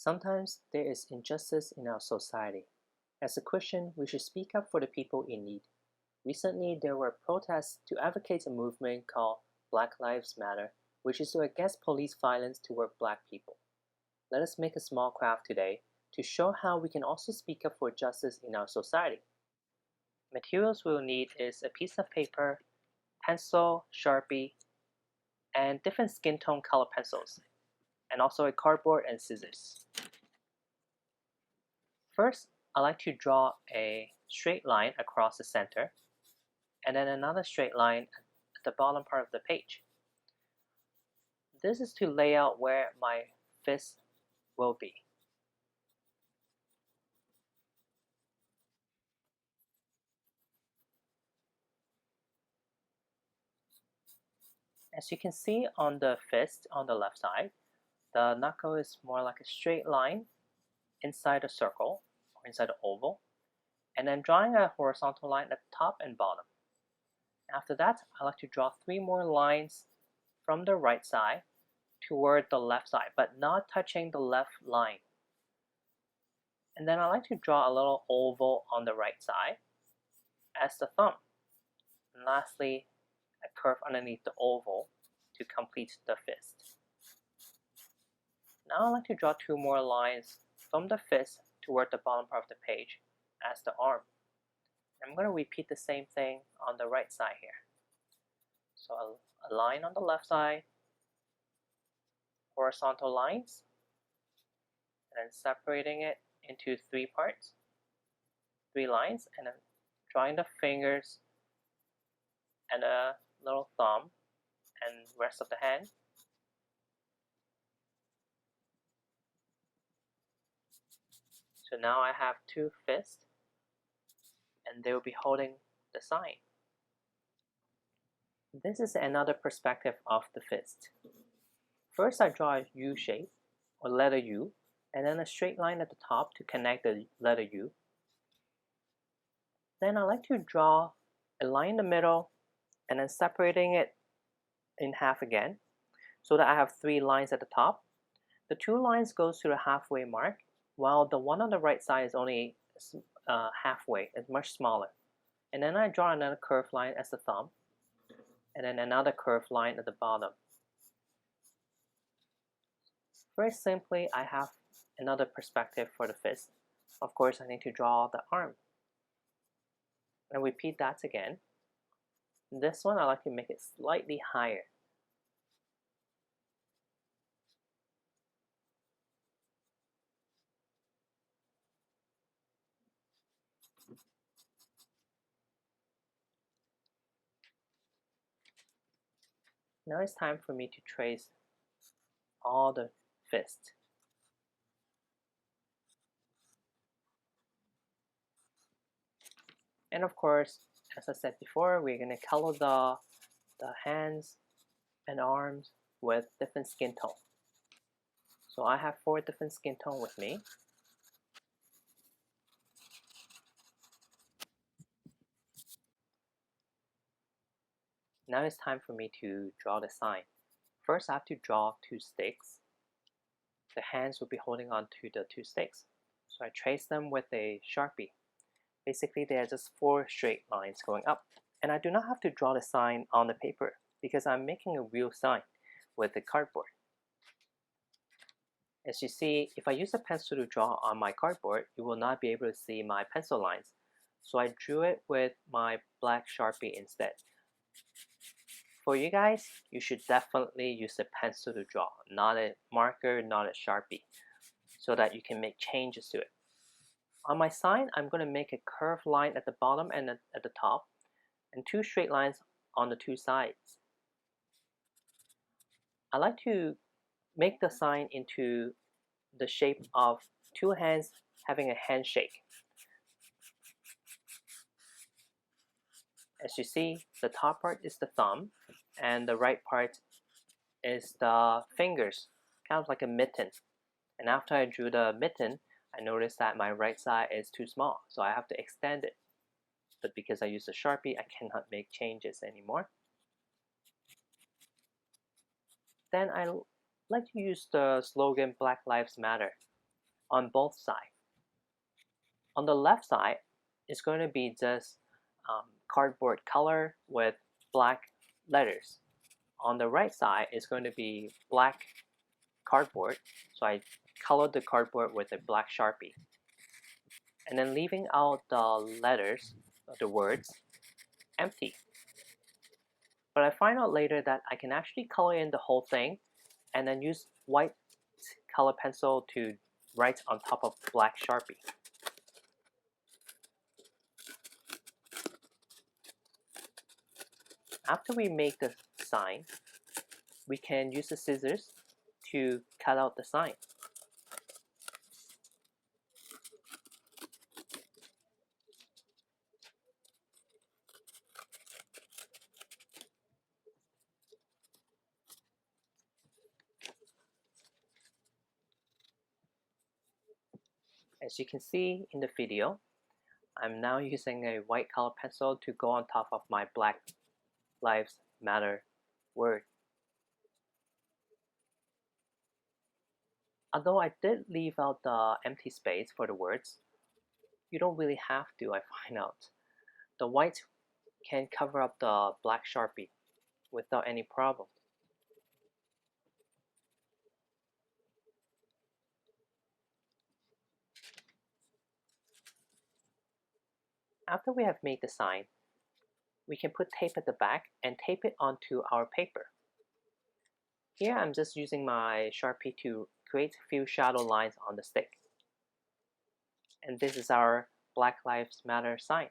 Sometimes there is injustice in our society. As a Christian, we should speak up for the people in need. Recently, there were protests to advocate a movement called Black Lives Matter, which is against police violence toward Black people. Let us make a small craft today to show how we can also speak up for justice in our society. Materials we'll need is a piece of paper, pencil, sharpie, and different skin tone color pencils, and also a cardboard and scissors. First, I like to draw a straight line across the center, and then another straight line at the bottom part of the page. This is to lay out where my fist will be. As you can see on the fist on the left side, the knuckle is more like a straight line inside a circle or inside an oval, and then drawing a horizontal line at the top and bottom. After that, I like to draw 3 more lines from the right side toward the left side, but not touching the left line. And then I like to draw a little oval on the right side as the thumb. And lastly, a curve underneath the oval to complete the fist. Now I like to draw 2 more lines from the fist toward the bottom part of the page as the arm. I'm going to repeat the same thing on the right side here. So a line on the left side, horizontal lines, and then separating it into 3 parts, 3 lines, and then drawing the fingers and a little thumb and rest of the hand. So now I have 2 fists, and they will be holding the sign. This is another perspective of the fist. First, I draw a U shape, or letter U, and then a straight line at the top to connect the letter U. Then I like to draw a line in the middle, and then separating it in half again, so that I have 3 lines at the top. The 2 lines goes to the halfway mark, while the one on the right side is only halfway, it's much smaller. And then I draw another curved line as the thumb, and then another curved line at the bottom. Very simply, I have another perspective for the fist. Of course, I need to draw the arm. And repeat that again. This one, I like to make it slightly higher. Now it's time for me to trace all the fists. And of course, as I said before, we're going to color the hands and arms with different skin tone. So I have 4 different skin tone with me. Now it's time for me to draw the sign. First, I have to draw 2 sticks. The hands will be holding on to the 2 sticks. So I trace them with a Sharpie. Basically, they are just 4 straight lines going up. And I do not have to draw the sign on the paper because I'm making a real sign with the cardboard. As you see, if I use a pencil to draw on my cardboard, you will not be able to see my pencil lines. So I drew it with my black Sharpie instead. For you guys, you should definitely use a pencil to draw, not a marker, not a Sharpie, so that you can make changes to it. On my sign, I'm going to make a curved line at the bottom and at the top, and 2 straight lines on the 2 sides. I like to make the sign into the shape of 2 hands having a handshake. As you see, the top part is the thumb, and the right part is the fingers, kind of like a mitten. And after I drew the mitten, I noticed that my right side is too small, so I have to extend it. But because I use a Sharpie, I cannot make changes anymore. Then I like to use the slogan Black Lives Matter. on both sides. On the left side, it's going to be just cardboard color with black letters. On the right side, it's going to be black cardboard, so I colored the cardboard with a black sharpie. And then leaving out the letters, the words, empty. But I find out later that I can actually color in the whole thing and then use white color pencil to write on top of black sharpie. After we make the sign, we can use the scissors to cut out the sign. As you can see in the video, I'm now using a white color pencil to go on top of my Black Lives Matter word. Although I did leave out the empty space for the words, you don't really have to, I find out. The white can cover up the black sharpie without any problem. After we have made the sign, we can put tape at the back and tape it onto our paper. Here I'm just using my Sharpie to create a few shadow lines on the stick. And this is our Black Lives Matter sign.